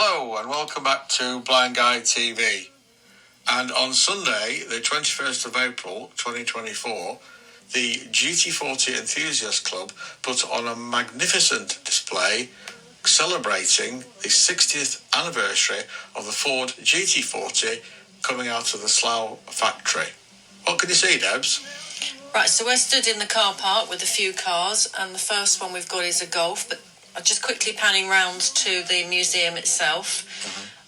Hello and welcome back to Blind Guide TV. And on Sunday, the 21st of April 2024, the GT40 Enthusiast Club put on a magnificent display celebrating the 60th anniversary of the Ford GT40 coming out of the Slough factory. What can you see, Debs? Right, so we're stood in the car park with a few cars, and the first one we've got is a Golf, but I'm just quickly panning round to the museum itself,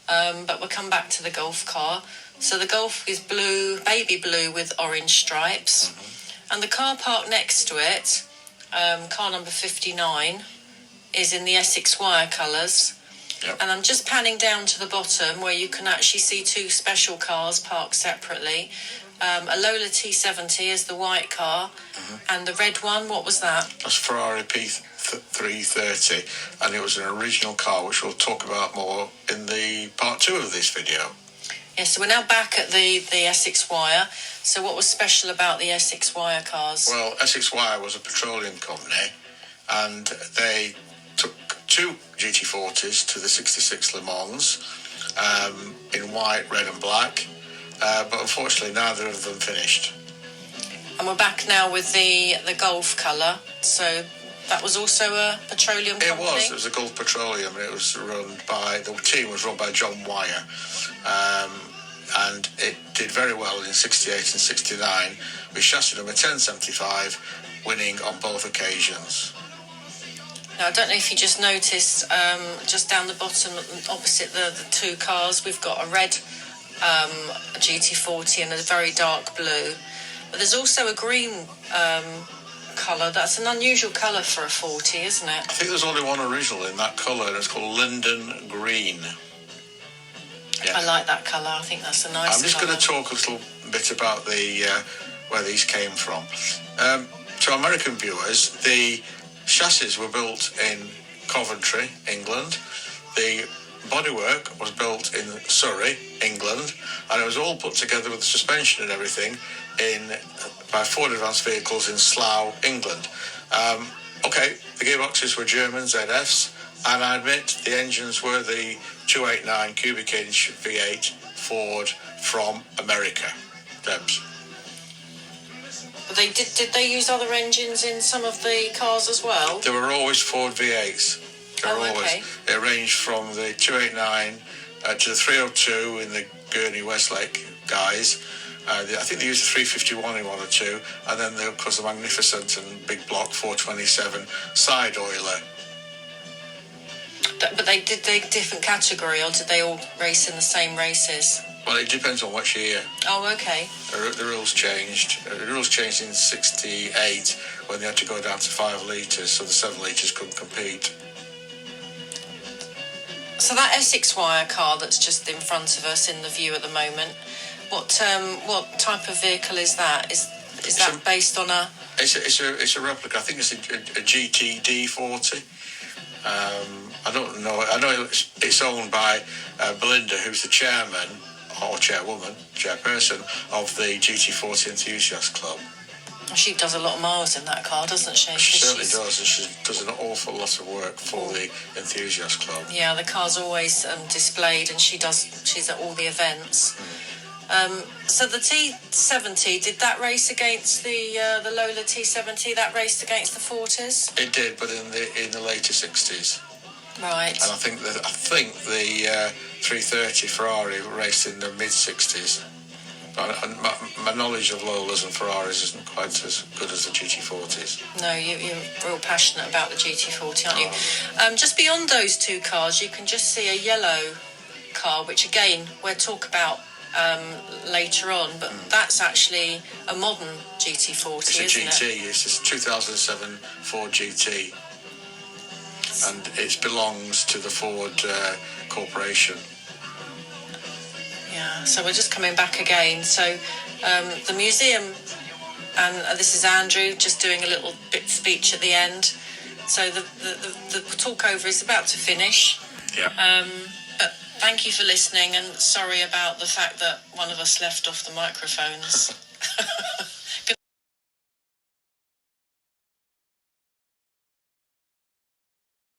but we'll come back to the Golf car. So the Golf is blue, baby blue with orange stripes, and the car park next to it, car number 59, is in the Essex wire colours. Yep. And I'm just panning down to the bottom where you can actually see two special cars parked separately. A Lola T70 is the white car, and the red one, what was that? That's Ferrari P330, and it was an original car, which we'll talk about more in the part 2 of this video. Yeah, so we're now back at the Essex Wire. So what was special about the Essex Wire cars? Well, Essex Wire was a petroleum company, and they took two GT40s to the 66 Le Mans in white, red and black. But unfortunately, neither of them finished. And we're back now with the Golf colour. So that was also a petroleum company? It was a Gulf Petroleum, and it was the team was run by John Wire. And it did very well in 68 and 69, with chassis number 1075 winning on both occasions. Now, I don't know if you just noticed, just down the bottom, opposite the two cars, we've got a red GT40 and a very dark blue, but there's also a green colour. That's an unusual colour for a 40, isn't it? I think there's only one original in that colour, and it's called Linden Green. Yeah. I like that colour. I think that's a nice I'm just colour. going to talk a little bit about where these came from. To American viewers, the chassis were built in Coventry, England. The bodywork was built in Surrey, England, and it was all put together with the suspension and everything by Ford Advanced Vehicles in Slough, England. The gearboxes were German ZFs, and I admit the engines were the 289 cubic inch V8 Ford from America. Debs. Did they use other engines in some of the cars as well? There were always Ford V8s. Okay. It ranged from the 289 to the 302 in the Gurney Westlake guys. I think they used the 351 in one or two, and then of course the magnificent and big block 427 side oiler. But they different category, or did they all race in the same races? Well, it depends on which year. Oh, okay. The rules changed. The rules changed in 68 when they had to go down to 5 litres, so the 7 litres couldn't compete. So that Essex Wire car that's just in front of us in the view at the moment, what type of vehicle is that? Is that based on a? It's a replica. I think it's a GT40. I don't know. I know it's owned by Belinda, who's the chairman or chairperson of the GT40 Enthusiast Club. She does a lot of miles in that car, doesn't she? She certainly does, and she does an awful lot of work for the Enthusiast Club. Yeah, the car's always displayed, and she's at all the events. So the T70, did that race against the Lola T70? That raced against the 40s? It did, but in the later 60s. Right. And I think the 330 Ferrari raced in the mid 60s. My knowledge of Lolas and Ferraris isn't quite as good as the GT40s. No, you're real passionate about the GT40, aren't you? Just beyond those two cars, you can just see a yellow car, which again we'll talk about later on, but that's actually a modern GT40, it's isn't GT. it? It's a 2007 Ford GT, and it belongs to the Ford Corporation. Yeah, so we're just coming back again. So the museum, and this is Andrew just doing a little bit speech at the end. So the talkover is about to finish. Yeah. But thank you for listening, and sorry about the fact that one of us left off the microphones.